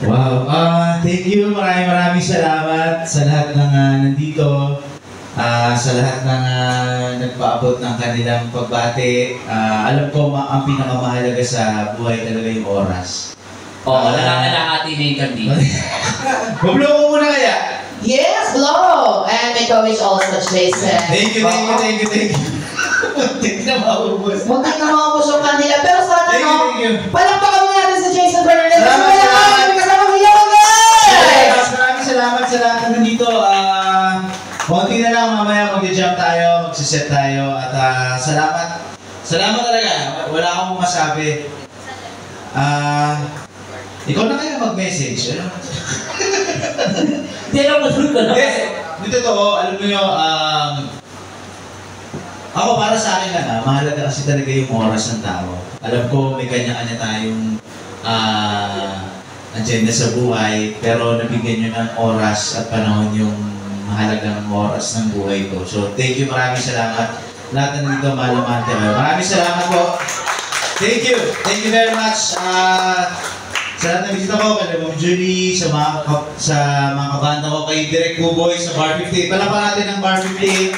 Wow, thank you. Maraming salamat sa lahat ng nandito. Sa lahat ng nagpaabot ng kanilang pagbati. Alam ko ang pinakamahalaga sa buhay talaga yung oras. Oo, nakakalahati na yung kandila. Mablow ko muna kaya? Yes, blow! And my co-wish also, Jason. Thank you. Hindi na maubos. Muntik na maubos yung kandila. Pero sana, Thank you. palakpakan mo natin sa Jason Fernandez. Salamat. Kasama ko yun, guys! Maraming salamat sa lahat ng nandito. Konti na lang, mamaya mag-jump tayo, magsiset tayo. At salamat. Salamat talaga. Wala akong masabi. Ikaw na kaya mag-message. Ano? Hindi lang matulog ka na. Dito to, alam mo nyo, ako para sa akin lang mahalaga kasi talaga yung oras ng tao. Alam ko may kanya-kanya tayong agenda sa buhay, pero nabigyan nyo ng oras at panahon yung mahalagang oras ng buhay ko. So thank you, maraming salamat. Lahat na dito, malamante kayo. Maraming salamat po. Thank you very much. Sa lahat ng bisita ko, kay Ma'am Julie, sa mga kabanda ko, kay Direk Buboy, sa Bar 58. Palapan natin ang Bar 58.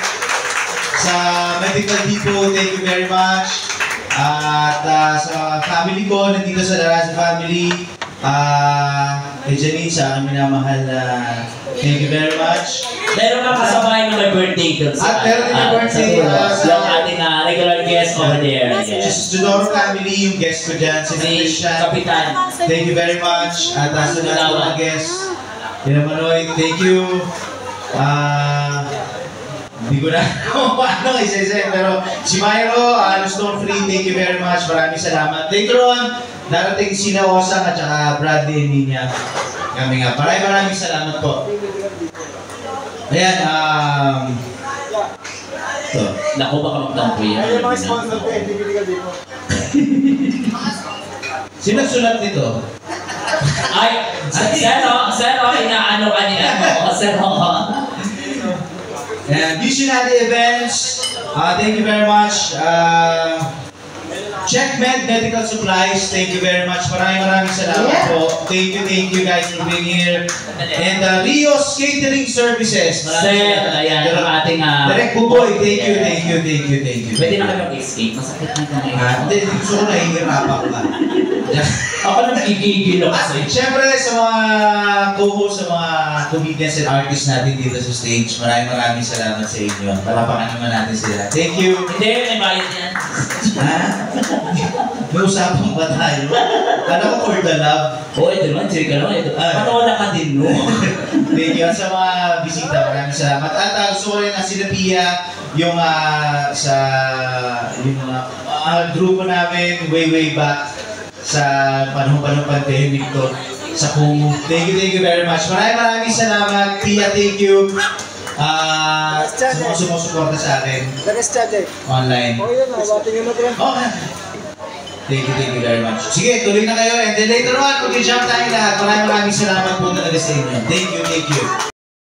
Sa Medical Depot, thank you very much. At sa family ko, nandito sa Larasa family, kay Janine, sa aming minamahal na thank you very much. Meron kang kasabay na may birthday doon sa... At meron din may birthday sa ating regular guest over there. Just Tudoro family, yung guest ko dyan, si Christian. Kapitan. Thank you very much. At sa lahat ng mga guests, Manoy, thank you. Hindi ko na paano isa-isa, pero si Myro, Stone Free, thank you very much. Maraming salamat. Later on, darating sila Osang at saka Bradley and Nina. Kami nga. Maraming salamat po. Ayan, ito. Naku, baka magtampo yan. Ayun mga sponsor ko, bibili ka dito. Sino sulat nito? Ay, Sero, inaano ka nila mo. Sero. And Visionary Events, thank you very much. CheckMed Medical Supplies, thank you very much. Maraming salamat po. Thank you guys for being here. And Rio's Catering Services. Sir, ayan, yung ating... Direk Buboy, thank you. Pwede na kayo mag-escape. Masakit na kami. Hindi, gusto ko nahihirapan ka. Ako nang gigigil ako sa'yo. Siyempre, sa mga co-host, sa mga comedians and artists natin dito sa stage, maraming salamat sa inyo. Palapakan naman natin sila. Thank you. Hindi, may bayad yan. Ha? May usapan ba tayo? Kala ko for the love. Oo, ito naman, check ka naman. Patawa ka din, no? Thank you. Sa mga bisita, maraming salamat. At gusto ko rin sila Pia, yung sa yung grupo namin way back sa panahon pandemic to sa Kumu. Thank you very much. Maraming salamat. Pia, thank you. Sa mga sumusuporta sa akin. Online. Oh, yun, bati nyo na rin. Okay. Thank you very much. Sige, tuloy na kayo. And then later on, mag-jump tayo lahat. Maraming salamat po talaga sa inyo. Thank you.